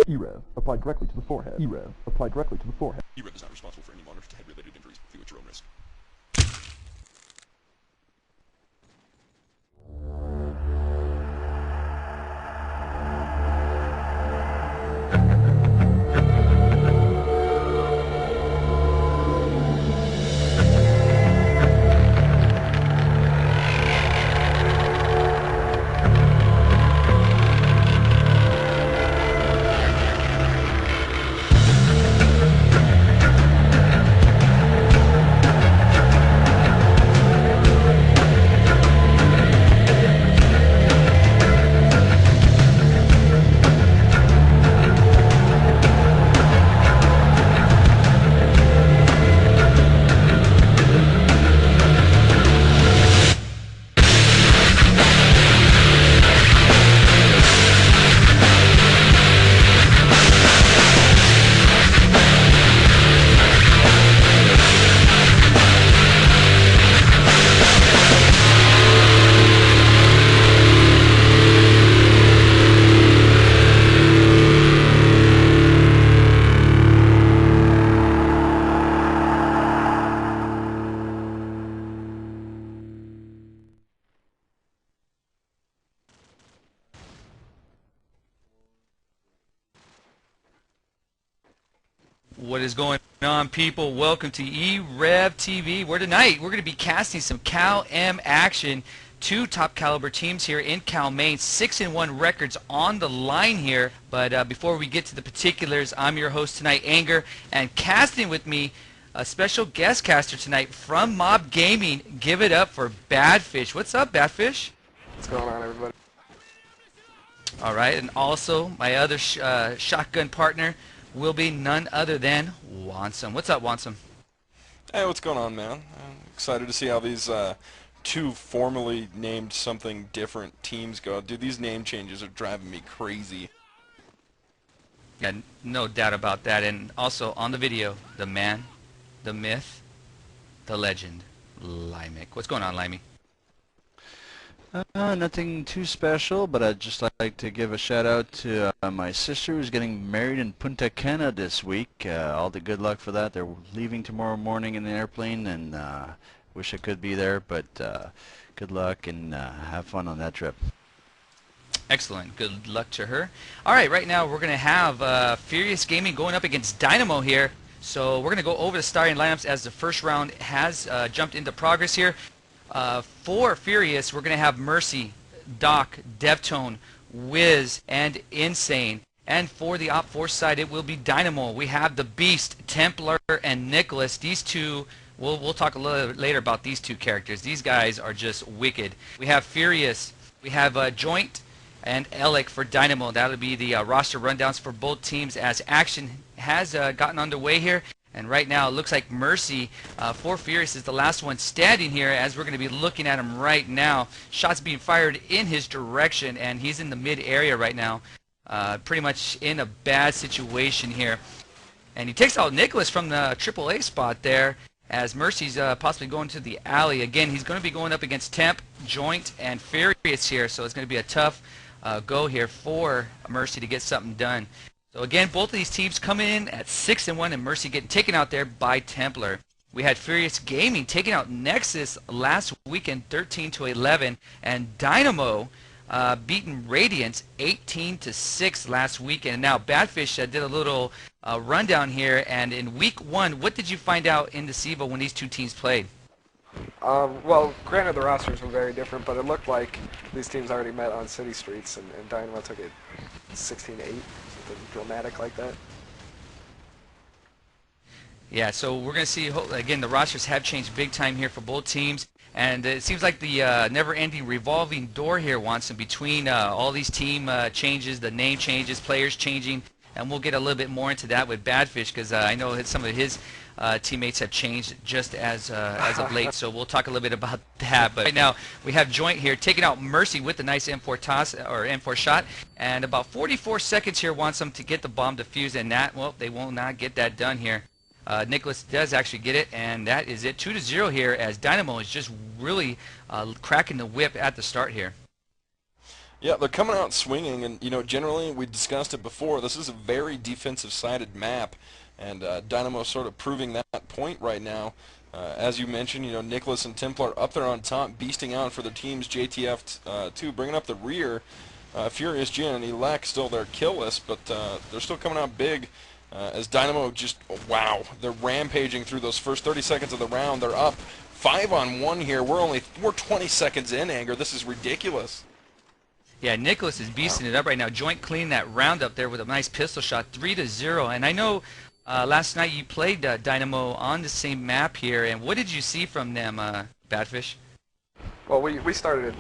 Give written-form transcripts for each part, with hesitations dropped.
e-rev applied directly to the forehead. e-rev applied directly to the forehead. e-rev is not responsible for any monitor to head-related injuries. View at your own risk. What is going on, people? Welcome to e-rev TV, where tonight we're going to be casting some Cal-M action. Two top caliber teams here in Cal-Maine, 6-1 records on the line here. But before we get to the particulars, I'm your host tonight, Anger, and casting with me a special guest caster tonight from Mob Gaming. Give it up for Badfish. What's up, Badfish? What's going on, everybody? All right, and also my other shotgun partner will be none other than Wansome. What's up, Wansome? Hey, what's going on, man? I'm excited to see how these two formerly named something different teams go. Dude, these name changes are driving me crazy. Yeah, no doubt about that. And also on the video, the man, the myth, the legend, Limey. What's going on, Limey? Nothing too special, but I'd just like to give a shout out to my sister who's getting married in Punta Cana this week. All the good luck for that. They're leaving tomorrow morning in the airplane, and wish I could be there, but good luck and have fun on that trip. Excellent. Good luck to her. All right, right now we're going to have Furious Gaming going up against Dynamo here. So we're going to go over the starting lineups as the first round has jumped into progress here. For Furious, we're going to have Mercy, Doc, Deftone, Wiz, and Insane. And for the Op 4 side, it will be Dynamo. We have the Beast, Templar, and Nicholas. These two, we'll talk a little bit later about these two characters. These guys are just wicked. We have Furious. We have Joint and Alec for Dynamo. That'll be the roster rundowns for both teams as action has gotten underway here. And right now, it looks like Mercy for Furious is the last one standing here, as we're going to be looking at him right now. Shots being fired in his direction, and he's in the mid area right now. Pretty much in a bad situation here. And he takes out Nicholas from the AAA spot there, as Mercy's possibly going to the alley. Again, he's going to be going up against Temp, Joint, and Furious here, so it's going to be a tough go here for Mercy to get something done. So again, both of these teams coming in at 6-1, and Mercy getting taken out there by Templar. We had Furious Gaming taking out Nexus last weekend, 13-11, and Dynamo beating Radiance 18-6 last weekend. And now Badfish did a little rundown here, and in week 1, what did you find out in the SEVO when these two teams played? Well, granted the rosters were very different, but it looked like these teams already met on city streets, and Dynamo took it 16-8. Dramatic like that. Yeah, so we're going to see, again, the rosters have changed big time here for both teams, and it seems like the never-ending revolving door here, Watson, between all these team changes, the name changes, players changing, and we'll get a little bit more into that with Badfish, because I know some of his teammates have changed just as of late, so we'll talk a little bit about that. But right now, we have Joint here taking out Mercy with a nice M4 toss, or M4 shot, and about 44 seconds here wants them to get the bomb defused, and that, well, they will not get that done here. Nicholas does actually get it, and that is it. 2-0 here, as Dynamo is just really cracking the whip at the start here. Yeah, they're coming out swinging, and generally we discussed it before. This is a very defensive-sided map, and Dynamo sort of proving that point right now. As you mentioned, Nicholas and Templar up there on top, beasting out for their teams. JTF 2 bringing up the rear. Furious G and Elec still there killless, but they're still coming out big. As Dynamo just, wow, they're rampaging through those first 30 seconds of the round. They're up 5-on-1 here. We're 20 seconds in, Anger. This is ridiculous. Yeah, Nicholas is beasting it up right now. Joint cleaning that round up there with a nice pistol shot, 3-0. And I know last night you played Dynamo on the same map here. And what did you see from them, Badfish? Well, we started,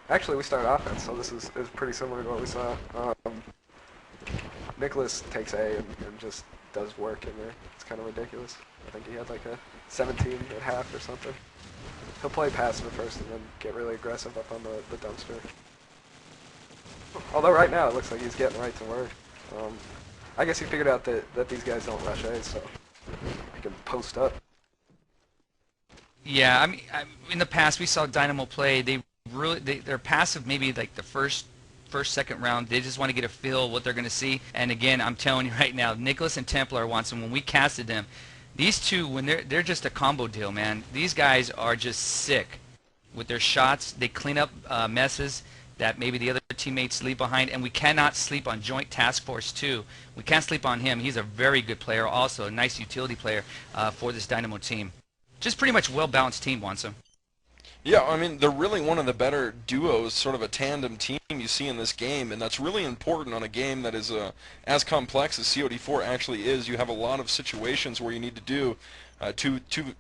actually we started offense, so this is pretty similar to what we saw. Nicholas takes A and just does work in there. It's kind of ridiculous. I think he had like a 17 at half or something. He'll play passive at first and then get really aggressive up on the dumpster. Although right now it looks like he's getting right to work. I guess he figured out that these guys don't rush A, so he can post up. Yeah, I mean, in the past we saw Dynamo play. They're passive maybe like the first, second round. They just want to get a feel of what they're going to see. And again, I'm telling you right now, Nicholas and Templar Watson, when we casted them, these two, when they're just a combo deal, man. These guys are just sick with their shots. They clean up messes that maybe the other teammates leave behind, and we cannot sleep on Joint Task Force 2. We can't sleep on him. He's a very good player, also a nice utility player for this Dynamo team. Just pretty much well-balanced team, Wansa. Yeah, I mean, they're really one of the better duos, sort of a tandem team you see in this game, and that's really important on a game that is as complex as COD4 actually is. You have a lot of situations where you need to do 2-3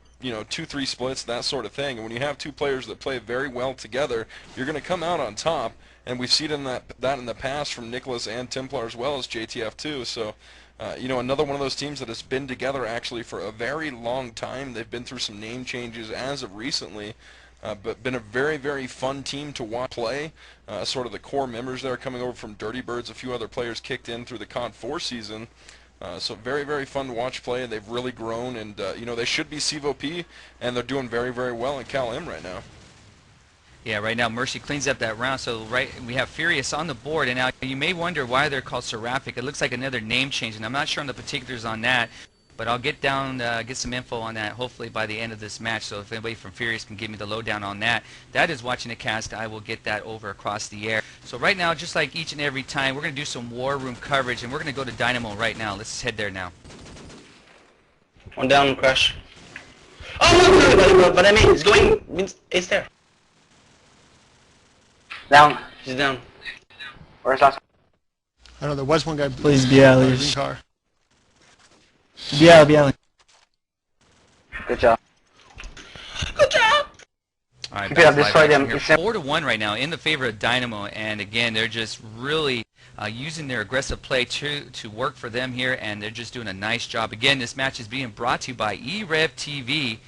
splits, that sort of thing. And when you have two players that play very well together, you're going to come out on top. And we've seen that in the past from Nicholas and Templar as well as JTF2. So, another one of those teams that has been together actually for a very long time. They've been through some name changes as of recently. But been a very, very fun team to watch play. Sort of the core members there coming over from Dirty Birds. A few other players kicked in through the COD4 season. So very, very fun to watch play. They've really grown, and they should be CVOP, and they're doing very, very well in Cal M right now. Yeah, right now Mercy cleans up that round, so we have Furious on the board, and now you may wonder why they're called Seraphic. It looks like another name change, and I'm not sure on the particulars on that, but I'll get some info on that hopefully by the end of this match, so if anybody from Furious can give me the lowdown on that. That is watching the cast. I will get that over across the air. So right now, just like each and every time, we're going to do some War Room coverage, and we're going to go to Dynamo right now. Let's head there now. One down, crash. Oh, no, but I mean, it's going, it's there. Down. He's down. Where's last? I know there was one guy. Please be out. Green car. Be out. Good job. All right, Yeah, destroy them. 4-1 right now in the favor of Dynamo, and again, they're just really using their aggressive play to work for them here, and they're just doing a nice job. Again, this match is being brought to you by e-rev TV,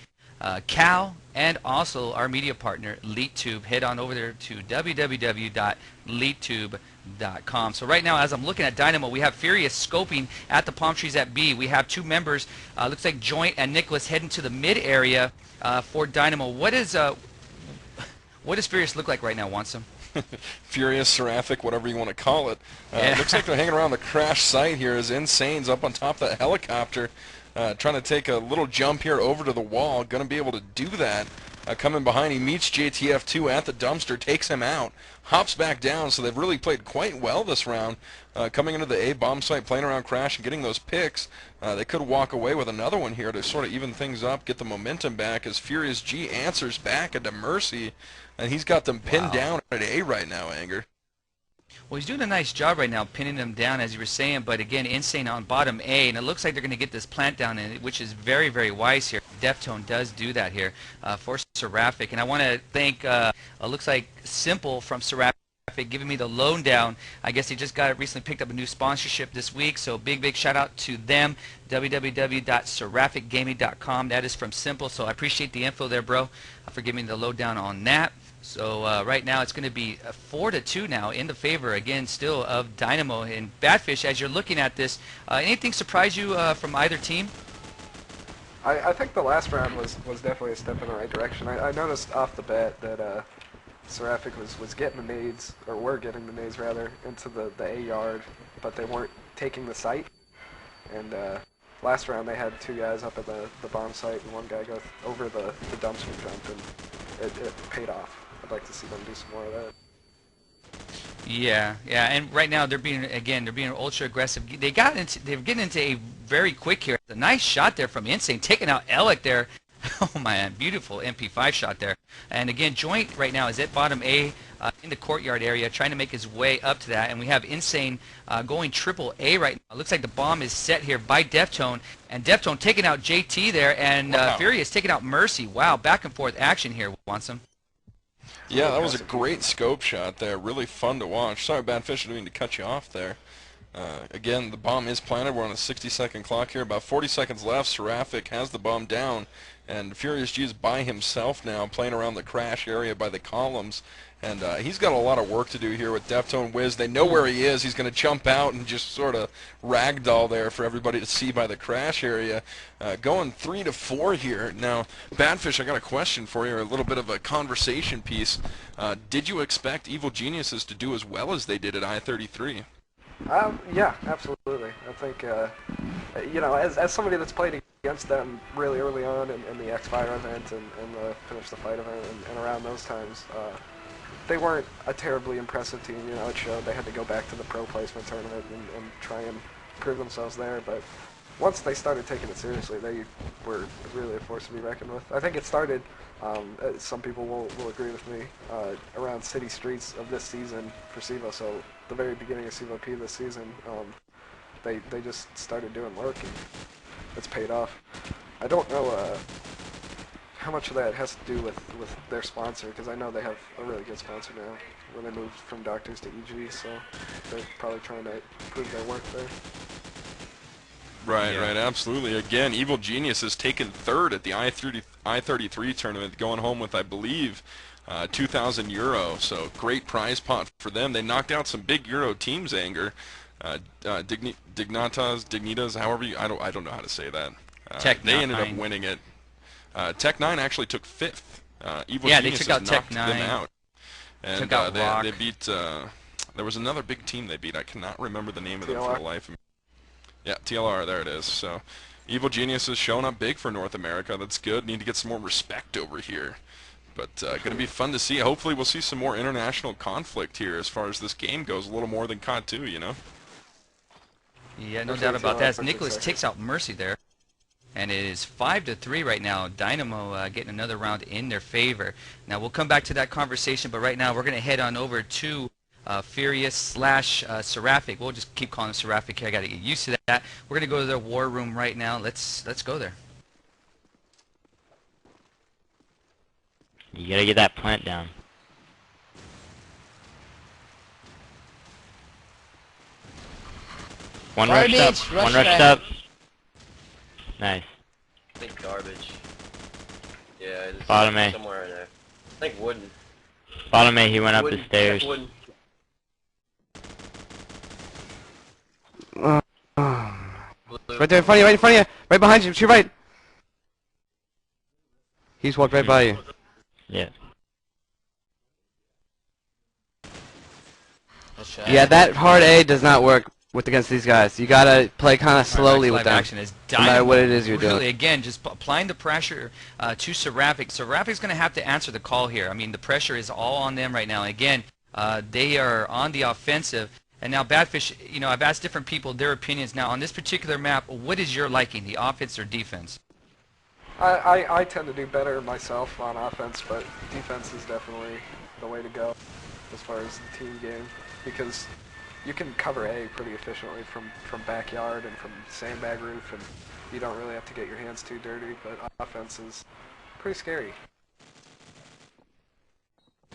Cal, and also our media partner, LeetTube. Head on over there to www.leettube.com. So right now, as I'm looking at Dynamo, we have Furious scoping at the palm trees at B. We have two members, looks like Joint and Nicholas, heading to the mid area for Dynamo. What does Furious look like right now, Wansum? Furious, Seraphic, whatever you want to call it. Yeah. Looks like they're hanging around the crash site here as Insane's up on top of that helicopter. Trying to take a little jump here over to the wall. Going to be able to do that. Coming behind, he meets JTF2 at the dumpster, takes him out, hops back down. So they've really played quite well this round. Coming into the A bomb site, playing around crash and getting those picks. They could walk away with another one here to sort of even things up, get the momentum back as Furious G answers back into Mercy. And he's got them pinned down at A right now, Anger. Well, he's doing a nice job right now pinning them down, as you were saying, but again, Insane on bottom A, and it looks like they're going to get this plant down, which is very, very wise here. Deftone does do that here for Seraphic, and I want to thank, looks like Simple from Seraphic giving me the lowdown. I guess he just recently picked up a new sponsorship this week, so big shout out to them, www.seraphicgaming.com. That is from Simple, so I appreciate the info there, bro, for giving me the lowdown on that. So right now it's going to be 4-2 now in the favor, again, still of Dynamo. And Badfish, as you're looking at this, anything surprise you from either team? I think the last round was definitely a step in the right direction. I noticed off the bat that Seraphic was getting the nades, or were getting the nades rather, into the A yard, but they weren't taking the site. And last round they had 2 guys up at the bomb site, and 1 guy go over the dumpster jump, and it paid off. I'd like to see them do some more of that. Yeah, and right now they're being ultra aggressive. They're getting into a very quick here. A nice shot there from Insane, taking out Alec there. Oh man, beautiful MP5 shot there. And again, Joint right now is at bottom A in the courtyard area, trying to make his way up to that. And we have Insane going triple A right now. It looks like the bomb is set here by Deftone, and Deftone taking out JT there, and Furious taking out Mercy. Wow, back and forth action here, Wansome. Yeah, that was a great scope shot there. Really fun to watch. Sorry, Badfish, I didn't mean to cut you off there. Again, the bomb is planted. We're on a 60-second clock here. About 40 seconds left. Seraphic has the bomb down, and Furious G is by himself now, playing around the crash area by the columns. And he's got a lot of work to do here with Deftone Wiz. They know where he is. He's going to jump out and just sort of ragdoll there for everybody to see by the crash area. Going 3 to 4 here. Now, Badfish, I got a question for you, a little bit of a conversation piece. Did you expect Evil Geniuses to do as well as they did at I-33? Yeah, absolutely. I think, you know, as somebody that's played against them really early on in the X-Fire event and the Finish the Fight event and around those times, they weren't a terribly impressive team. You know, it showed they had to go back to the pro placement tournament and try and prove themselves there. But once they started taking it seriously, they were really a force to be reckoned with. I think it started, some people will agree with me, around city streets of this season for SEVO. So the very beginning of SEVO P this season, they just started doing work, and it's paid off. I don't know how much of that has to do with their sponsor, because I know they have a really good sponsor now when they moved from Doctors to EG, so they're probably trying to prove their work there. Right, right, absolutely. Again, Evil Genius has taken 3rd at the I-33 tournament, going home with, I believe, 2,000 euro. So great prize pot for them. They knocked out some big Euro teams, Anger. Dignitas, however you, I don't know how to say that. They ended up winning it. Tech 9 actually took 5th. Evil Genius they took out Tech 9. Them out. And took out they beat, there was another big team they beat. I cannot remember the name of them for the life of me. Yeah, TLR, there it is. So, Evil Genius has shown up big for North America. That's good. Need to get some more respect over here. But going to be fun to see. Hopefully we'll see some more international conflict here as far as this game goes. A little more than COD 2, you know? Yeah, no doubt about that. As Nicholas takes out Mercy there. And it is 5 to 3 right now. Dynamo getting another round in their favor. Now we'll come back to that conversation, but right now we're going to head on over to Furious slash Seraphic. We'll just keep calling him Seraphic here. I got to get used to that. We're going to go to their war room right now. Let's go there. You got to get that plant down. One rushed up. One rushed up. Nice. I think garbage. Yeah, it's Bottom A. somewhere in there. I think wooden. Bottom A, he went up Wooden. the stairs. Wooden. Right there in front of you, right in front of you, right behind you, to your right. He's walked right by you. Yeah. Yeah, that hard A does not work against these guys. You gotta play kind of slowly with them, action is no matter what it is you're really, doing. Again, just applying the pressure to Seraphic. Seraphic's going to have to answer the call here. I mean, the pressure is all on them right now. Again, they are on the offensive. And now, Badfish, you know, I've asked different people their opinions. Now, on this particular map, what is your liking, the offense or defense? I tend to do better myself on offense, but defense is definitely the way to go as far as the team game, because you can cover A pretty efficiently from backyard and from sandbag roof, and you don't really have to get your hands too dirty, but offense is pretty scary.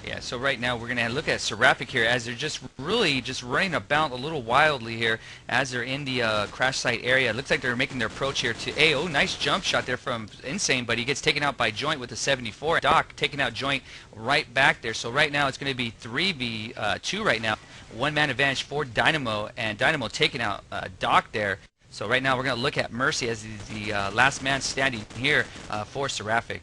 Yeah, so right now we're going to look at Seraphic here as they're just really just running about a little wildly here as they're in the crash site area. It looks like they're making their approach here to A. Oh, nice jump shot there from Insane, but he gets taken out by Joint with the 74. Doc taking out Joint right back there. So right now it's going to be 3v2 right now. One-man advantage for Dynamo, and Dynamo taking out Doc there. So right now we're going to look at Mercy as the last man standing here for Seraphic.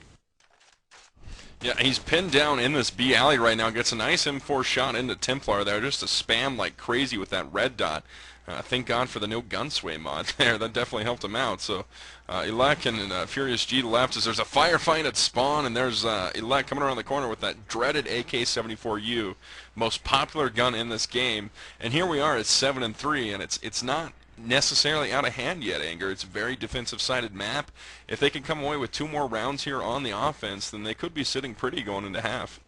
Yeah, he's pinned down in this B alley right now. Gets a nice M4 shot into Templar there, just to spam like crazy with that red dot. Thank God for the no gun sway mod there. That definitely helped him out. So Elec and Furious G left as there's a firefight at spawn, and there's Elec coming around the corner with that dreaded AK-74U, most popular gun in this game. And here we are at 7-3, and it's not necessarily out of hand yet, Anger. It's a very defensive-sided map. If they can come away with 2 more rounds here on the offense, then they could be sitting pretty going into half.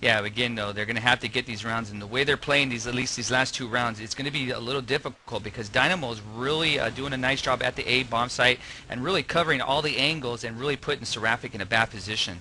Yeah, again, though, they're going to have to get these rounds, and the way they're playing these, at least these last 2 rounds, it's going to be a little difficult because Dynamo is really doing a nice job at the A bomb site and really covering all the angles and really putting Seraphic in a bad position.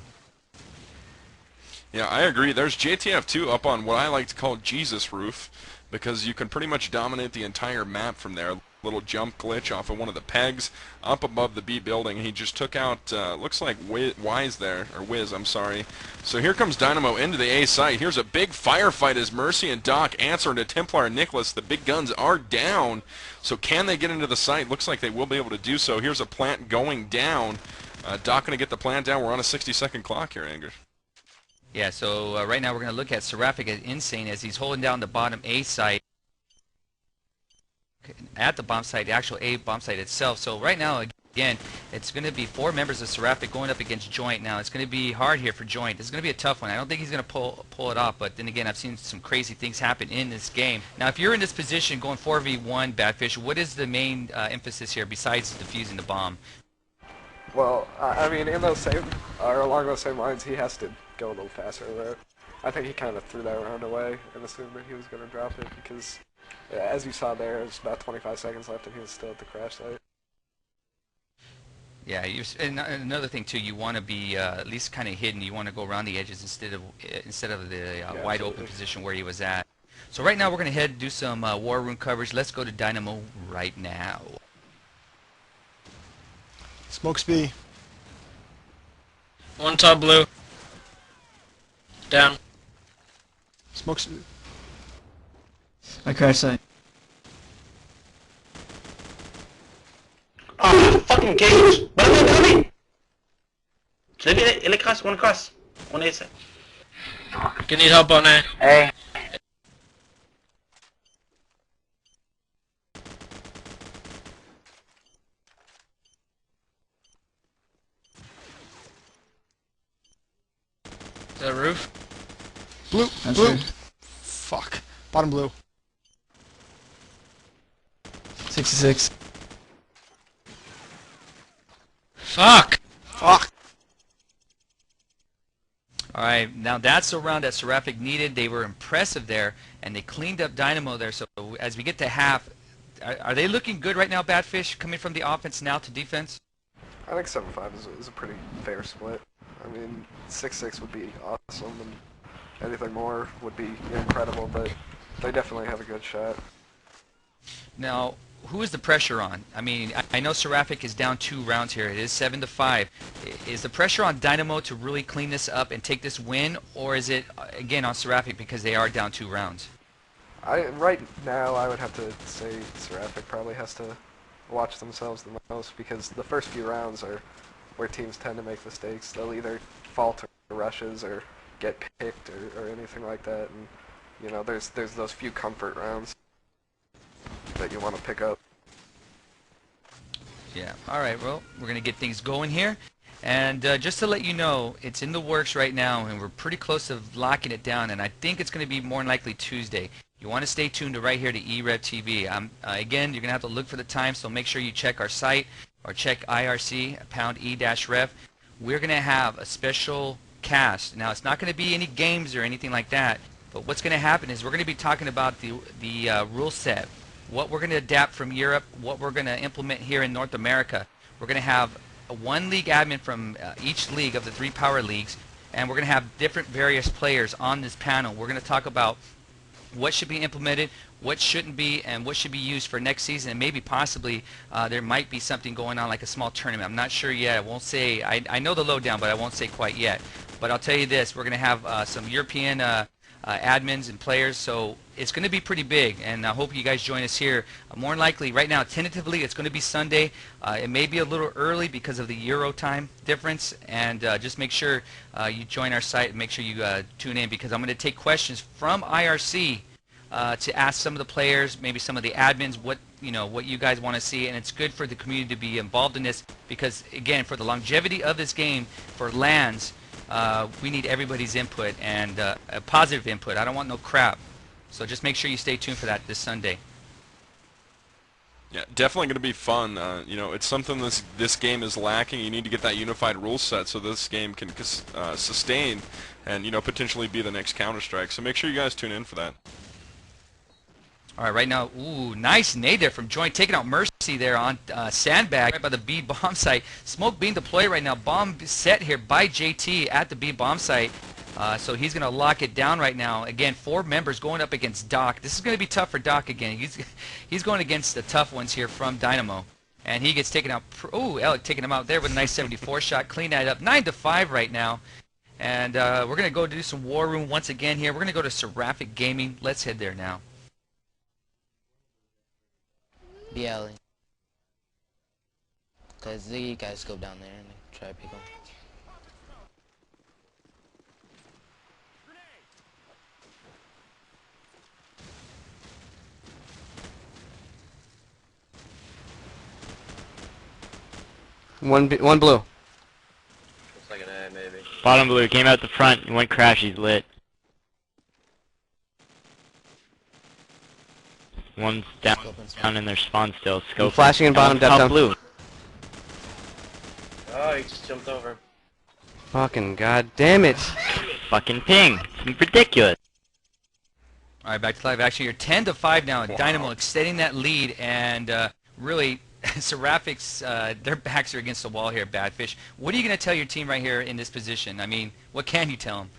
Yeah, I agree. There's JTF2 up on what I like to call Jesus Roof, because you can pretty much dominate the entire map from there. Little jump glitch off of one of the pegs up above the B building. He just took out, looks like Wiz there, or Wiz, I'm sorry. So here comes Dynamo into the A site. Here's a big firefight as Mercy and Doc answer to Templar and Nicholas. The big guns are down. So can they get into the site? Looks like they will be able to do so. Here's a plant going down. Doc going to get the plant down. We're on a 60-second clock here, Anger. Yeah, so right now we're going to look at Seraphic at Insane as he's holding down the bottom A site at the bomb site, the actual A bomb site itself. So right now, again, it's going to be 4 members of Seraphic going up against Joint. Now, it's going to be hard here for Joint. This is going to be a tough one. I don't think he's going to pull it off, but then again, I've seen some crazy things happen in this game. Now, if you're in this position going 4v1, Badfish, what is the main emphasis here besides defusing the bomb? Well, I mean, in those same, or along those same lines, he has to go a little faster there. I think he kind of threw that round away and assumed that he was going to drop it because, as you saw there, there's about 25 seconds left and he was still at the crash site. Yeah, and another thing too, you want to be at least kind of hidden. You want to go around the edges instead of the wide open position where he was at. So right now we're going to head and do some war room coverage. Let's go to Dynamo right now. Smokes B. 1 top blue. Down. Smokes. I crash site. Oh, fucking cage! What am I doing? Should I be across? One across. One A side. You need help on that. Hey. Is that roof? Blue. That's Blue. roof. Fuck. Bottom blue. 66. Fuck! Fuck. Alright, now that's a round that Seraphic needed. They were impressive there, and they cleaned up Dynamo there. So as we get to half, are they looking good right now, Badfish, coming from the offense now to defense? I think 7-5 is a pretty fair split. I mean, 6-6 would be awesome, and anything more would be incredible, but they definitely have a good shot. Now, who is the pressure on? I mean, I know Seraphic is down 2 rounds here. It is 7-5. Is the pressure on Dynamo to really clean this up and take this win, or is it, again, on Seraphic because they are down 2 rounds? Right now, I would have to say Seraphic probably has to watch themselves the most because the first few rounds are where teams tend to make mistakes. They'll either fall to rushes or get picked or anything like that, and you know, there's those few comfort rounds that you want to pick up. Yeah. All right. Well, we're gonna get things going here, and just to let you know, it's in the works right now, and we're pretty close to locking it down. And I think it's gonna be more than likely Tuesday. You want to stay tuned to right here to e-rev TV. Again, you're gonna have to look for the time, so make sure you check our site or check IRC #e-rev. We're gonna have a special cast. Now, it's not gonna be any games or anything like that, but what's gonna happen is we're gonna be talking about the rule set. What we're going to adapt from Europe, what we're going to implement here in North America. We're going to have one league admin from each league of the 3 power leagues, and we're going to have different various players on this panel. We're going to talk about what should be implemented, what shouldn't be, and what should be used for next season, and maybe possibly there might be something going on like a small tournament. I'm not sure yet. I won't say. I know the lowdown, but I won't say quite yet. But I'll tell you this. We're going to have some European admins and players, so it's going to be pretty big, and I hope you guys join us here. More than likely, right now, tentatively, it's going to be Sunday. It may be a little early because of the Euro time difference, and just make sure you join our site and make sure you tune in, because I'm going to take questions from IRC to ask some of the players, maybe some of the admins, what you guys want to see, and it's good for the community to be involved in this, because again, for the longevity of this game, for LANs, we need everybody's input and a positive input. I don't want no crap. So just make sure you stay tuned for that this Sunday. Yeah, definitely going to be fun. It's something this game is lacking. You need to get that unified rule set so this game can sustain and potentially be the next Counter-Strike. So make sure you guys tune in for that. All right, right now, ooh, nice nade there from Joint, taking out Mercy there on Sandbag right by the B bomb site. Smoke being deployed right now. Bomb set here by JT at the B bomb site. So he's going to lock it down right now. Again, 4 members going up against Doc. This is going to be tough for Doc again. He's going against the tough ones here from Dynamo. And he gets taken out. Ooh, Alec taking him out there with a nice 74 shot. Clean that up. 9-5 right now. And we're going to go do some War Room once again here. We're going to go to Seraphic Gaming. Let's head there now. BL. Because you guys go down there and try to pick them. One blue. Looks like an A, maybe. Bottom blue came out the front. One crash. He's lit. One's down in their spawn still. Scope. Flashing in bottom, depth down. Blue. Oh, he just jumped over. Fucking god damn it. Fucking ping. It's ridiculous. All right, back to live action. You're 10-5 now. Wow. Dynamo extending that lead, and really, Seraphic's, their backs are against the wall here, Badfish. What are you going to tell your team right here in this position? I mean, what can you tell them?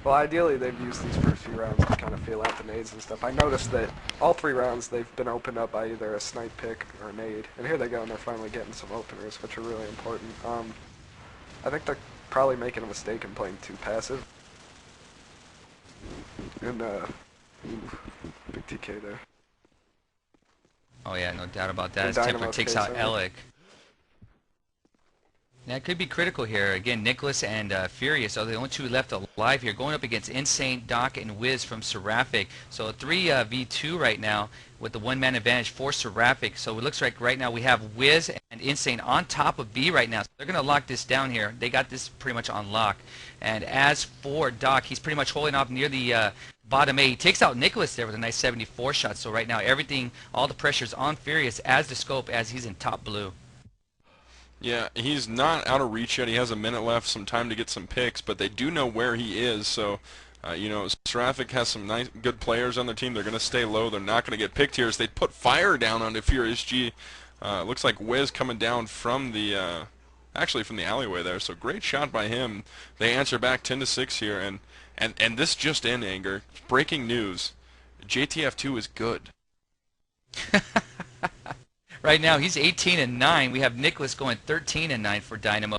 Well, ideally, they've used these first few rounds to kind of feel out the nades and stuff. I noticed that all 3 rounds, they've been opened up by either a snipe pick or a nade. And here they go, and they're finally getting some openers, which are really important. I think they're probably making a mistake in playing too passive. And, big TK there. Oh, yeah, no doubt about that. As Templar takes out Alec. That could be critical here. Again, Nicholas and Furious are the only 2 left alive here, going up against Insane, Doc, and Wiz from Seraphic. So a 3v2 right now with the 1-man advantage for Seraphic. So it looks like right now we have Wiz and Insane on top of B right now. So they're going to lock this down here. They got this pretty much on lock. And as for Doc, he's pretty much holding off near the bottom A. He takes out Nicholas there with a nice 74 shot. So right now everything, all the pressure's on Furious as the scope as he's in top blue. Yeah, he's not out of reach yet. He has a minute left, some time to get some picks, but they do know where he is. So, Seraphic has some nice, good players on their team. They're going to stay low. They're not going to get picked here as they put fire down onto Furious G. Looks like Wiz coming down from the, actually from the alleyway there. So great shot by him. They answer back 10-6 here, and this just in, Anger. Breaking news: JTF2 is good. Right now, he's 18-9. We have Nicholas going 13-9 for Dynamo.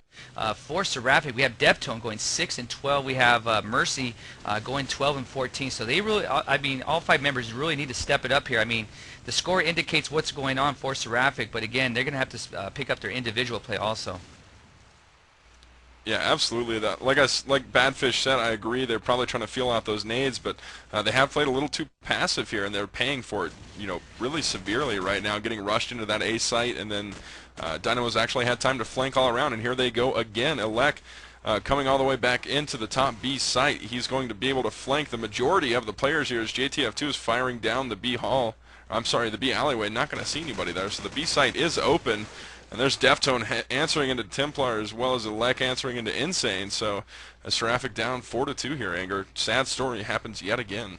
For Seraphic, we have Deptone going 6-12. We have Mercy going 12-14. So they really, I mean, all 5 members really need to step it up here. I mean, the score indicates what's going on for Seraphic, but again, they're going to have to pick up their individual play also. Yeah, absolutely. That, like Badfish said, I agree. They're probably trying to feel out those nades, but they have played a little too passive here, and they're paying for it, really severely right now, getting rushed into that A site, and then Dynamo's actually had time to flank all around, and here they go again. Elec coming all the way back into the top B site. He's going to be able to flank the majority of the players here as JTF2 is firing down the B hall. I'm sorry, the B alleyway. Not going to see anybody there, so the B site is open. And there's Deftone answering into Templar as well as Elec answering into Insane. So Seraphic down 4-2 here, Anger. Sad story happens yet again.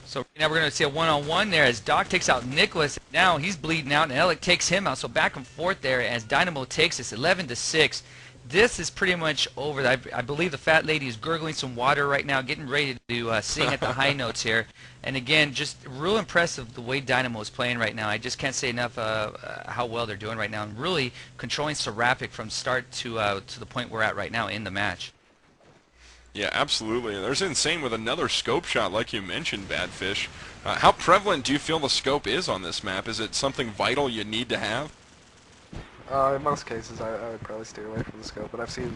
So now we're going to see a one-on-one there as Doc takes out Nicholas. Now he's bleeding out, and Alec takes him out. So back and forth there as Dynamo takes this 11-6. This is pretty much over. I believe the fat lady is gurgling some water right now, getting ready to sing at the high notes here. And again, just real impressive the way Dynamo is playing right now. I just can't say enough how well they're doing right now, and really controlling Seraphic from start to the point we're at right now in the match. Yeah, absolutely. And there's Insane with another scope shot, like you mentioned, Badfish. How prevalent do you feel the scope is on this map? Is it something vital you need to have? In most cases, I would probably steer away from the scope, but I've seen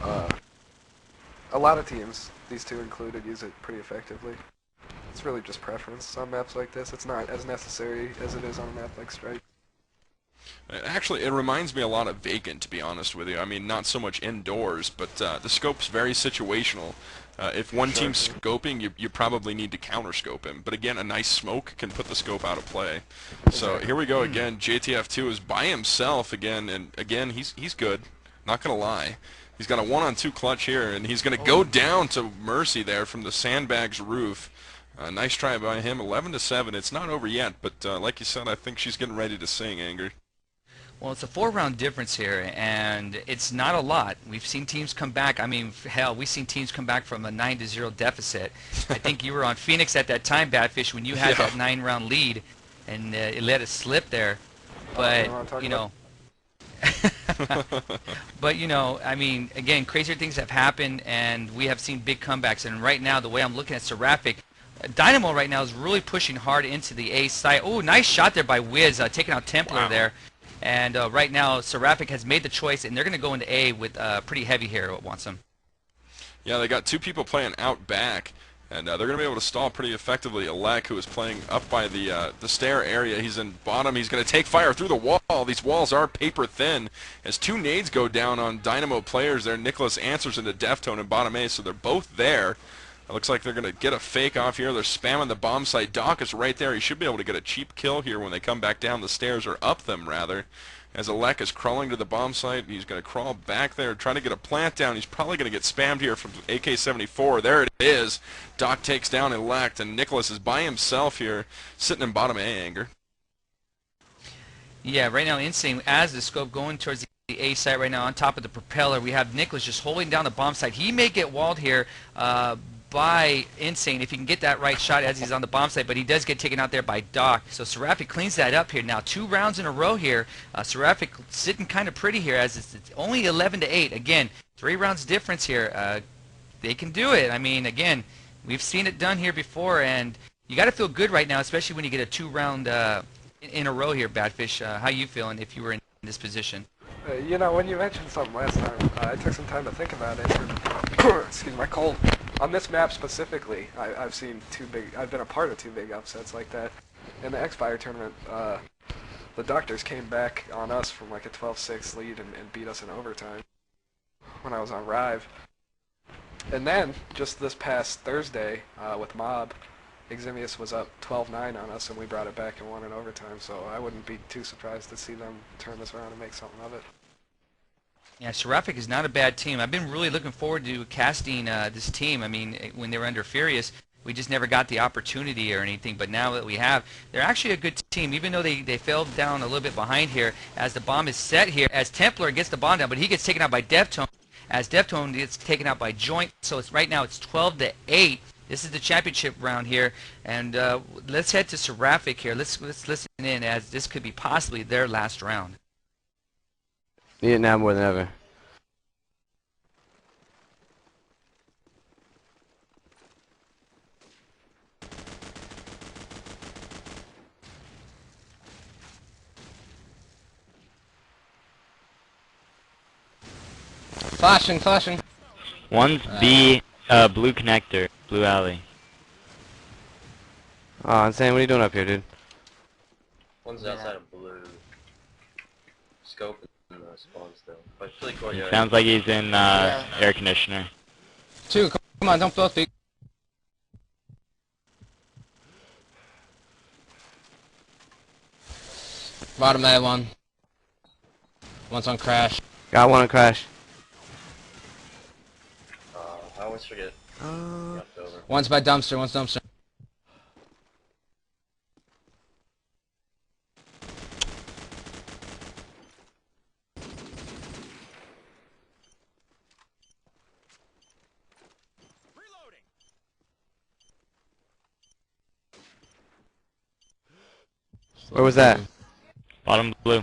a lot of teams, these two included, use it pretty effectively. It's really just preference on maps like this. It's not as necessary as it is on a map like Strike. Actually, it reminds me a lot of Vacant, to be honest with you. I mean, not so much indoors, but the scope's very situational. If one team's scoping, you probably need to counter-scope him. But again, a nice smoke can put the scope out of play. So here we go again. JTF2 is by himself again, and again, he's good. Not going to lie. He's got a 1-on-2 clutch here, and he's going to go down to Mercy there from the sandbags roof. Nice try by him, 11-7. It's not over yet, but like you said, I think she's getting ready to sing, Anger. Well, it's a 4-round difference here, and it's not a lot. We've seen teams come back. I mean, hell, we've seen teams come back from a 9-0 deficit. I think you were on Phoenix at that time, Badfish, when you had that 9-round lead, and it let it slip there. But, you know, but, you know, I mean, again, crazier things have happened, and we have seen big comebacks. And right now, the way I'm looking at Seraphic, Dynamo right now is really pushing hard into the A side. Oh, nice shot there by Wiz, taking out Templar there. And right now, Seraphic has made the choice, and they're going to go into A with pretty heavy here at Wansum. Yeah, they got two people playing out back, and they're going to be able to stall pretty effectively. Alek, who is playing up by the stair area, he's in bottom. He's going to take fire through the wall. These walls are paper thin. As two nades go down on Dynamo players there, Nicholas answers into Deftone in bottom A, so they're both there. It looks like they're going to get a fake off here. They're spamming the bomb site. Doc is right there. He should be able to get a cheap kill here when they come back down the stairs, or up them, rather. As Alek is crawling to the bomb site, he's going to crawl back there, trying to get a plant down. He's probably going to get spammed here from AK-74. There it is. Doc takes down Alek, and Nicholas is by himself here, sitting in bottom A, Anger. Yeah, right now, Insane, as the scope going towards the A site right now on top of the propeller, we have Nicholas just holding down the bomb site. He may get walled here by Insane if he can get that right shot as he's on the bomb site, but he does get taken out there by Doc. So Seraphic cleans that up here. Now 2 rounds in a row here. Seraphic sitting kind of pretty here as it's only 11-8. Again, 3 rounds difference here. They can do it. I mean, again, we've seen it done here before, and you got to feel good right now, especially when you get a 2-round in a row here, Badfish. How you feeling if you were in this position? You know, when you mentioned something last time, I took some time to think about it. And excuse my cold. On this map specifically, I've seen I've been a part of 2 big upsets like that. In the X-Fire tournament, the Doctors came back on us from like a 12-6 lead and beat us in overtime when I was on Rive. And then, just this past Thursday, with Mob, Eximius was up 12-9 on us, and we brought it back and won in overtime, so I wouldn't be too surprised to see them turn this around and make something of it. Yeah, Seraphic is not a bad team. I've been really looking forward to casting this team. I mean, when they were under Furious, we just never got the opportunity or anything, but now that we have, they're actually a good team, even though they fell down a little bit behind here as the bomb is set here, as Templar gets the bomb down, but he gets taken out by Deftone, as Deftone gets taken out by Joint, so it's right now it's 12-8. This is the championship round here, and let's head to Seraphic here. Let's listen in, as this could be possibly their last round. Need it now more than ever. Flashing, flashing. One's B, blue connector, blue alley. Oh, Insane, what are you doing up here, dude? One's outside of blue. Scope and spawn still. But really cool, yeah. Sounds like he's in air conditioner. 2, come on, don't both be. Bottom A one. One's on crash. Got one on crash. I always forget. One's by dumpster, one's dumpster. Where was that? Bottom blue.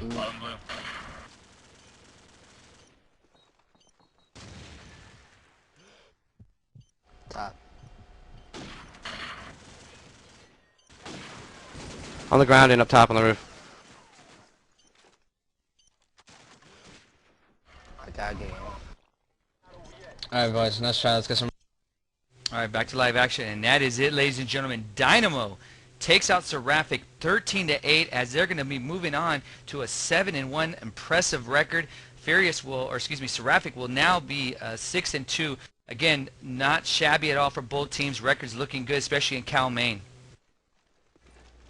On the ground and up top on the roof. I got game. Alright, boys, let's try. Let's get some. All right, back to live action, and that is it, ladies and gentlemen. Dynamo takes out Seraphic 13-8 as they're going to be moving on to a 7-1 impressive record. Seraphic will now be 6-2. Again, not shabby at all for both teams. Records looking good, especially in Cal, Maine.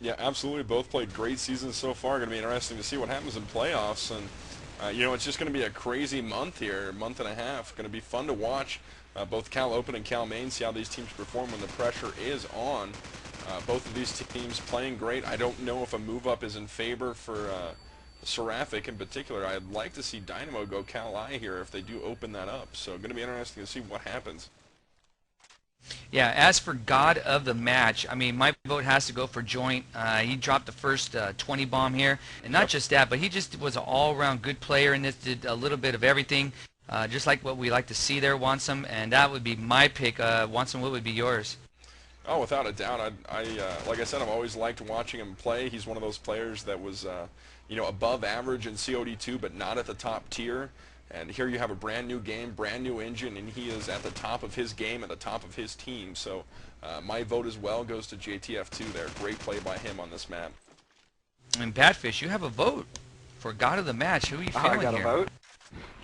Yeah, absolutely. Both played great seasons so far. Going to be interesting to see what happens in playoffs. And, you know, it's just going to be a crazy month here, month and a half. Going to be fun to watch both Cal Open and Cal Maine, see how these teams perform when the pressure is on. Both of these teams playing great. I don't know if a move-up is in favor for Seraphic in particular. I'd like to see Dynamo go Cal I here if they do open that up. So going to be interesting to see what happens. Yeah, as for God of the match, I mean, my vote has to go for Joint. He dropped the first 20 bomb here. And not just that, but he just was an all-around good player in this, did a little bit of everything. Just like what we like to see there, Wansum. And that would be my pick. Wansum, what would be yours? Oh, without a doubt. Like I said, I've always liked watching him play. He's one of those players that was, you know, above average in COD2, but not at the top tier. And here you have a brand new game, brand new engine, and he is at the top of his game, at the top of his team. So my vote as well goes to JTF2 there. Great play by him on this map. And Badfish, you have a vote for God of the match. Who are you feeling I got here? a vote?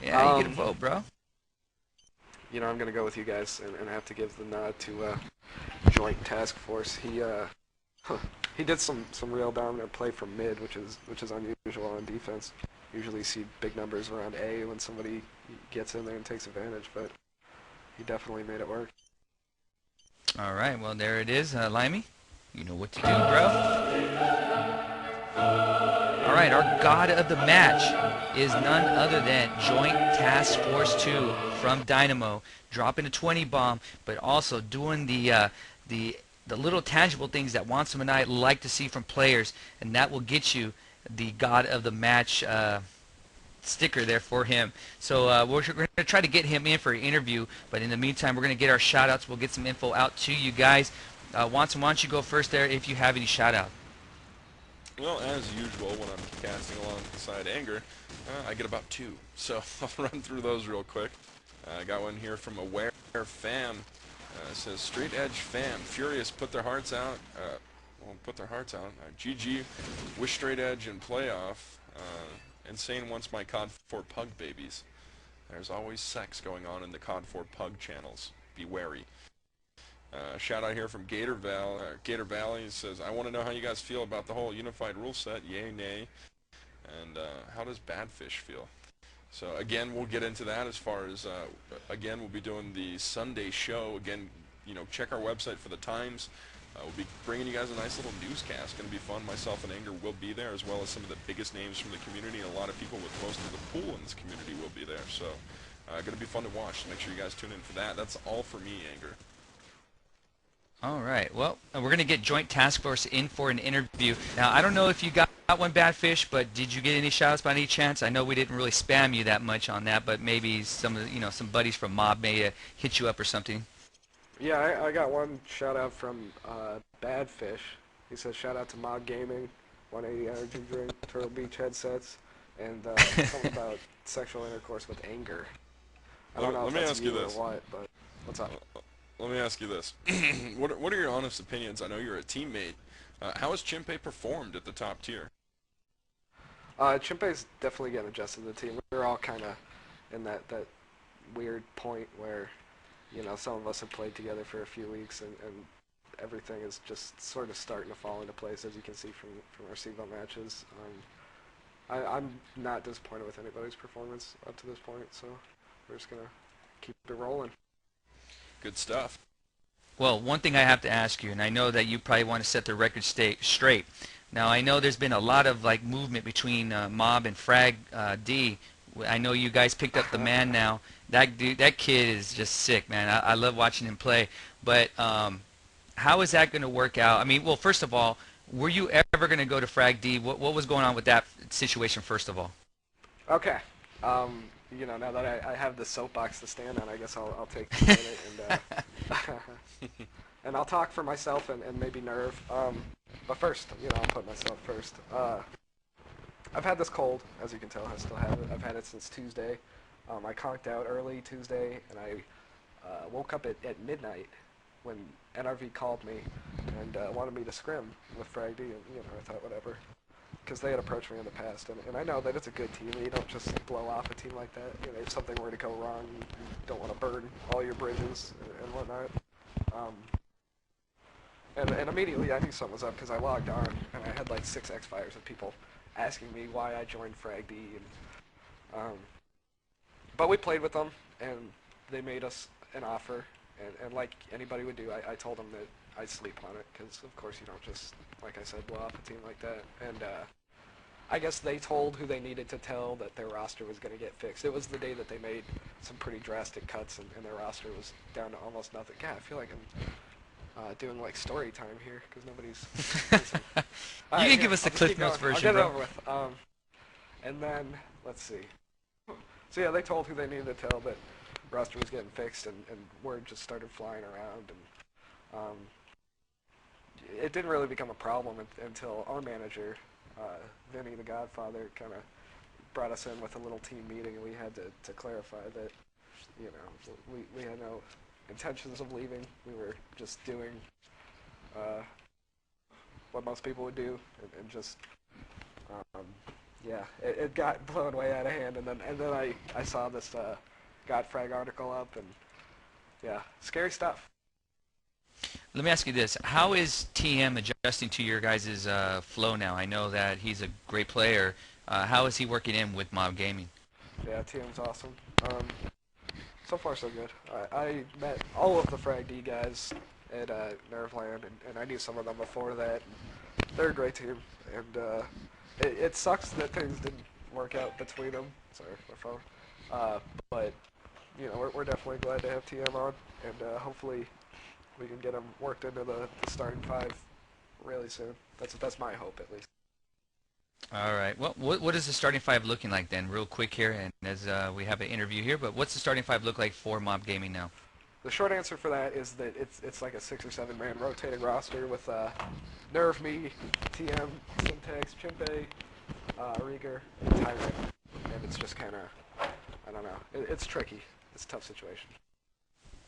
Yeah, you get a vote, bro. You know, I'm going to go with you guys and have to give the nod to Joint Task Force. He did some real dominant play from mid, which is unusual on defense. Usually you see big numbers around A when somebody gets in there and takes advantage, but he definitely made it work. All right, well, there it is. Limey, you know what to do, bro. All right, our God of the match is none other than Joint Task Force 2 from Dynamo, dropping a 20 bomb, but also doing the little tangible things that Wansum and I like to see from players, and that will get you the God of the match sticker there for him. So we're going to try to get him in for an interview, but in the meantime, we're going to get our shout-outs. We'll get some info out to you guys. Wansum, why don't you go first there if you have any shout-out? Well, as usual, when I'm casting alongside Anger, I get about 2. So I'll run through those real quick. I got one here from Aware Fam. It says, Straight Edge Fam, Furious put their hearts out. GG, wish Straight Edge in playoff. Insane wants my COD4 pug babies. There's always sex going on in the COD4 pug channels. Be wary. Shout out here from Gator Valley says, I want to know how you guys feel about the whole unified rule set. Yay, nay. And how does Badfish feel? So again, we'll get into that as far as, again, we'll be doing the Sunday show. Again, you know, check our website for the times. We'll be bringing you guys a nice little newscast. Going to be fun. Myself and Anger will be there, as well as some of the biggest names from the community, and a lot of people with most of the pool in this community will be there. So going to be fun to watch. So make sure you guys tune in for that. That's all for me, Anger. All right. Well, we're going to get Joint Task Force in for an interview. Now, I don't know if you got one, Badfish, but did you get any shout-outs by any chance? I know we didn't really spam you that much on that, but maybe some buddies from Mob may hit you up or something. Yeah, I got one shout-out from Badfish. He says, shout-out to Mob Gaming, 180 energy drink, Turtle Beach headsets, and something about sexual intercourse with Anger. I don't know if that's you or what, but what's up? Let me ask you this. What are your honest opinions? I know you're a teammate. How has Chimpe performed at the top tier? Chimpe's definitely getting adjusted to the team. We're all kind of in that weird point where, you know, some of us have played together for a few weeks, and everything is just sort of starting to fall into place, as you can see from our CVO matches. I'm not disappointed with anybody's performance up to this point, so we're just going to keep it rolling. Good stuff. Well, one thing I have to ask you, and I know that you probably want to set the record straight. Now, I know there's been a lot of movement between Mob and Frag D. I know you guys picked up the man now. That kid is just sick, man. I love watching him play. But how is that going to work out? I mean, well, first of all, were you ever going to go to Frag D? What was going on with that situation, first of all? Okay. You know, now that I have the soapbox to stand on, I guess I'll take a minute and and I'll talk for myself and maybe Nerve. But first, I'll put myself first. I've had this cold, as you can tell. I still have it. I've had it since Tuesday. I conked out early Tuesday, and I woke up at midnight when NRV called me and wanted me to scrim with Frag D, and I thought whatever, because they had approached me in the past, and I know that it's a good team. You don't just blow off a team like that. If something were to go wrong, you don't want to burn all your bridges and whatnot. And immediately I knew something was up because I logged on and I had like 6 X-Fires of people asking me why I joined Frag D, but we played with them and they made us an offer, and like anybody would do, I told them that I'd sleep on it because of course you don't just, like I said, blow off a team like that. And I guess they told who they needed to tell that their roster was going to get fixed. It was the day that they made some pretty drastic cuts and their roster was down to almost nothing. God, I feel like I'm doing like story time here because nobody's listening. You can give us the Cliff Notes version, I'll get bro. it over with. And then, let's see. So yeah, they told who they needed to tell that roster was getting fixed, and word just started flying around, and it didn't really become a problem until our manager, Vinny the Godfather, kind of brought us in with a little team meeting, and we had to clarify that, we had no intentions of leaving. We were just doing what most people would do, and just, yeah, it got blown way out of hand, and then I saw this Godfrag article up, and yeah, scary stuff. Let me ask you this. How is TM adjusting to your guys' flow now? I know that he's a great player. How is he working in with Mob Gaming? Yeah, TM's awesome. So far, so good. I met all of the Frag D guys at Nerveland, and I knew some of them before that. They're a great team, and it sucks that things didn't work out between them. Sorry, my phone. But, we're definitely glad to have TM on, and hopefully we can get him worked into the starting 5 really soon. That's my hope, at least. All right. Well, what is the starting 5 looking like then? Real quick here, and as we have an interview here, but what's the starting 5 look like for Mob Gaming now? The short answer for that is that it's like a 6 or 7 man rotating roster with Nerve, me, TM, Syntax, Chimpe, Rieger, and Tyrant, and it's just kind of, I don't know. It's tricky. It's a tough situation.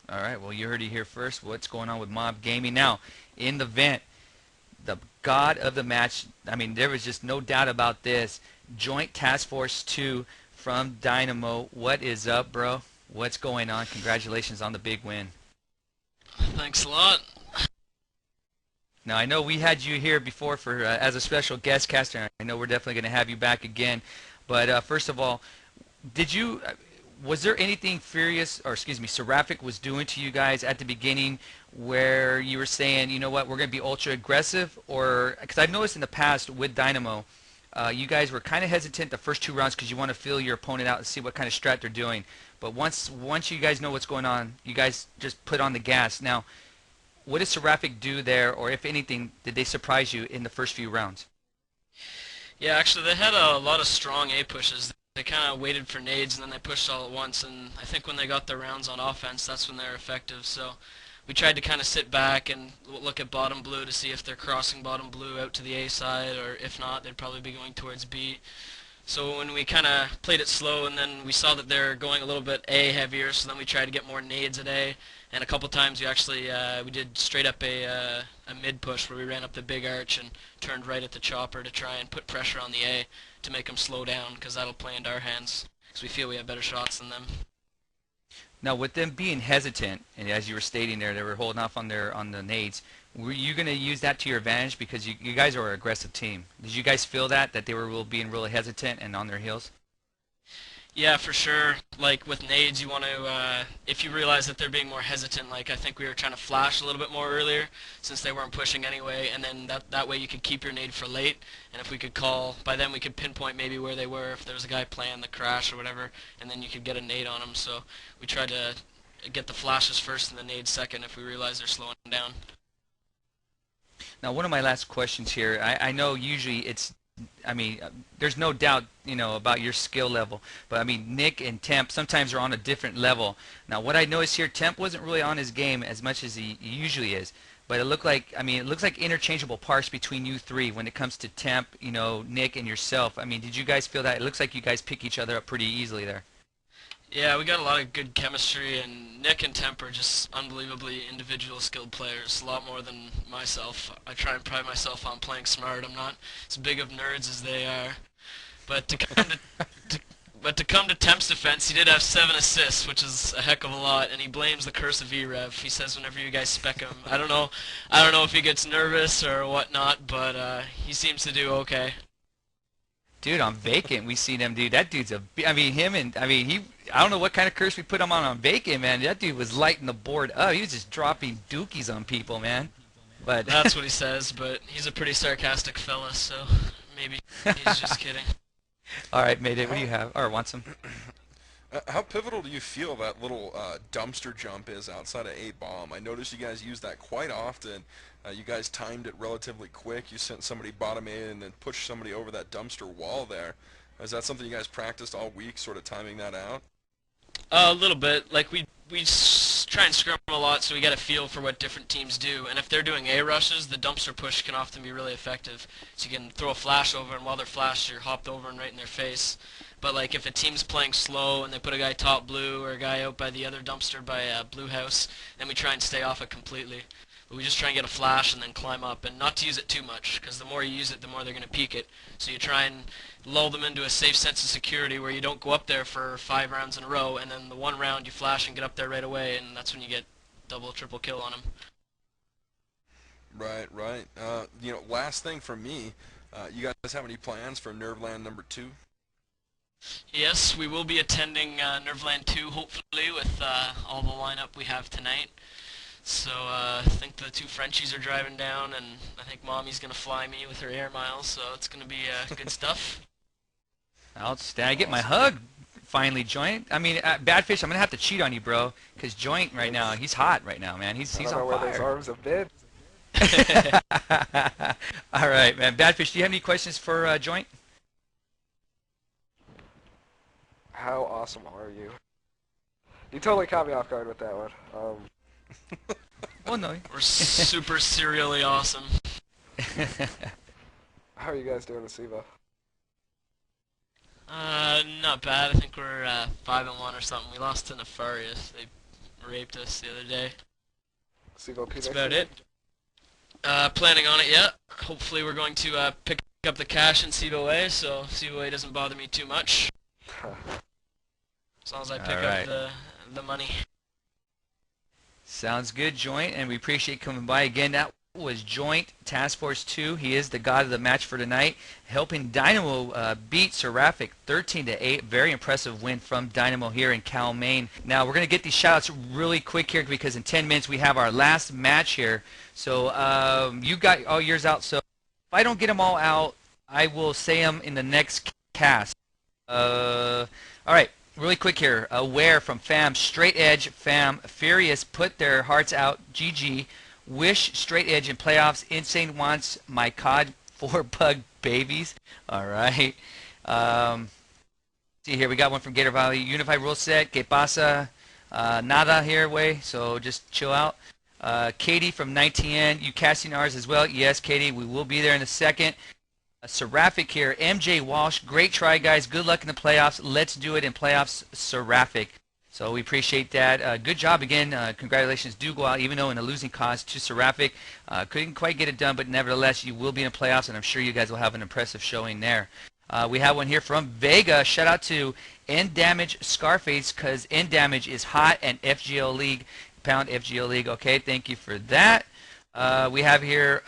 All right. Well, you heard it here first. What's going on with Mob Gaming now? In the vent, the god of the match. I mean, there was just no doubt about this. Joint Task Force 2 from Dynamo. What is up, bro? What's going on? Congratulations on the big win. Thanks a lot. Now, I know we had you here before for as a special guest caster, and I know we're definitely going to have you back again. But first of all, was there anything Seraphic was doing to you guys at the beginning where you were saying, you know what, we're going to be ultra aggressive? Or, because I've noticed in the past with Dynamo, you guys were kind of hesitant the first 2 rounds because you want to feel your opponent out and see what kind of strat they're doing. But once you guys know what's going on, you guys just put on the gas. Now, what did Seraphic do there, or if anything, did they surprise you in the first few rounds? Yeah, actually, they had a lot of strong A pushes. They kind of waited for nades, and then they pushed all at once. And I think when they got their rounds on offense, that's when they were effective. So we tried to kind of sit back and look at bottom blue to see if they're crossing bottom blue out to the A side, or if not, they'd probably be going towards B. So when we kind of played it slow, and then we saw that they're going a little bit A heavier, so then we tried to get more nades at A. And a couple times we actually we did straight up a mid push where we ran up the big arch and turned right at the chopper to try and put pressure on the A to make them slow down, because that'll play into our hands, because we feel we have better shots than them. Now, with them being hesitant, and as you were stating there, they were holding off on the nades. Were you going to use that to your advantage, because you guys are an aggressive team? Did you guys feel that they were being really hesitant and on their heels? Yeah, for sure. Like with nades, you want to, if you realize that they're being more hesitant, like I think we were trying to flash a little bit more earlier since they weren't pushing anyway, and then that way you could keep your nade for late, and if we could call, by then we could pinpoint maybe where they were, if there was a guy playing the crash or whatever, and then you could get a nade on them. So we tried to get the flashes first and the nades second if we realize they're slowing down. Now, one of my last questions here, I know usually it's I mean, there's no doubt, about your skill level. But I mean, Nick and Temp sometimes are on a different level. Now, what I noticed here, Temp wasn't really on his game as much as he usually is. But it looked like, it looks like interchangeable parts between you three when it comes to Temp, Nick and yourself. I mean, did you guys feel that? It looks like you guys pick each other up pretty easily there. Yeah, we got a lot of good chemistry, and Nick and Temp are just unbelievably individual skilled players, a lot more than myself. I try and pride myself on playing smart. I'm not as big of nerds as they are. But to come to Temp's defense, he did have 7 assists, which is a heck of a lot, and he blames the curse of e-rev. He says whenever you guys spec him, I don't know if he gets nervous or whatnot, but he seems to do okay. Dude, on Vacant, we seen him, dude. That dude's I don't know what kind of curse we put him on Vacant, man. That dude was lighting the board up. He was just dropping dookies on people, man. But that's what he says, but he's a pretty sarcastic fella, so maybe he's just kidding. All right, Mayday, what do you have? Or want some? How pivotal do you feel that little dumpster jump is outside of A-bomb? I noticed you guys use that quite often. You guys timed it relatively quick. You sent somebody bottom A and then pushed somebody over that dumpster wall there. Is that something you guys practiced all week, sort of timing that out? A little bit. Like we try and scrum a lot, so we get a feel for what different teams do. And if they're doing A rushes, the dumpster push can often be really effective. So you can throw a flash over, and while they're flashed, you're hopped over and right in their face. But like if a team's playing slow and they put a guy top blue or a guy out by the other dumpster by blue house, then we try and stay off it completely. But we just try and get a flash and then climb up, and not to use it too much, because the more you use it, the more they're going to peek it. So you try and lull them into a safe sense of security where you don't go up there for 5 rounds in a row, and then the one round you flash and get up there right away, and that's when you get double, triple kill on them. Right. Last thing from me, you guys have any plans for Nerveland number 2? Yes, we will be attending Nerveland 2, hopefully, with all the lineup we have tonight. So I think the 2 Frenchies are driving down, and I think Mommy's going to fly me with her air miles, so it's going to be good stuff. Outstanding. I get my hug finally, Joint. I mean, Badfish, I'm going to have to cheat on you, bro, because Joint right now, he's hot right now, man. He's on fire. Where those arms have been. All right, man. Badfish, do you have any questions for Joint? How awesome are you? You totally caught me off guard with that one. Oh, no. We're super serially awesome. How are you guys doing with SIVA? Not bad. I think we're 5-1 or something. We lost to Nefarious. They raped us the other day. SIVA That's about it. Planning on it yet. Hopefully we're going to pick up the cash in CBOA, so CBOA doesn't bother me too much. As long as I pick up the money. Sounds good, Joint, and we appreciate coming by. Again, that was Joint Task Force 2. He is the god of the match for tonight, helping Dynamo beat Seraphic 13-8. Very impressive win from Dynamo here in Cal, Maine. Now, we're going to get these shout-outs really quick here because in 10 minutes we have our last match here. So you got all yours out. So if I don't get them all out, I will say them in the next cast. All right. Really quick here, Aware from Fam, Straight Edge, Fam, Furious put their hearts out, GG, Wish, Straight Edge in playoffs, Insane wants my COD4 bug babies. All right. See here, we got one from Gator Valley, Unified Rule Set, Que Pasa, Nada here, way, so just chill out. Katie from 19N, you casting ours as well? Yes, Katie, we will be there in a second. Seraphic here, MJ Walsh, great try, guys. Good luck in the playoffs. Let's do it in playoffs, Seraphic. So we appreciate that. Good job again. Congratulations do go out, even though in a losing cause to Seraphic. Couldn't quite get it done, but nevertheless, you will be in the playoffs, and I'm sure you guys will have an impressive showing there. We have one here from Vega. Shout out to End Damage Scarface, because End Damage is hot and FGL League. Pound FGL League. Okay, thank you for that. We have here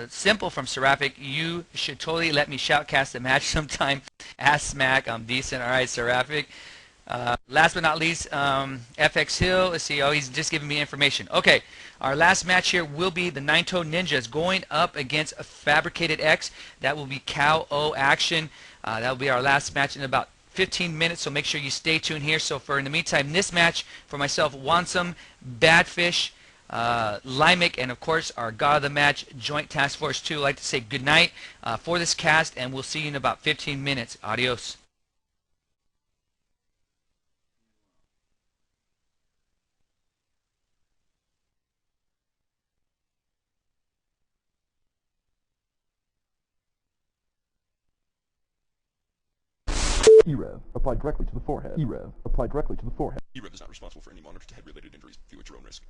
Simple from Seraphic. You should totally let me shoutcast the match sometime. Ass smack. I'm decent. All right, Seraphic. Last but not least, FX Hill. Let's see. Oh, he's just giving me information. Okay, our last match here will be the Nine-Toed Ninjas going up against a Fabricated X. That will be Cow O action. That will be our last match in about 15 minutes, so make sure you stay tuned here. So for in the meantime, this match for myself, Wansome, Badfish, Limek, and of course our God of the Match, Joint Task Force 2. I'd like to say goodnight for this cast, and we'll see you in about 15 minutes. Adios. e-rev. Applied directly to the forehead. e-rev. Applied directly to the forehead. e-rev is not responsible for any monitor to head-related injuries. View at your own risk.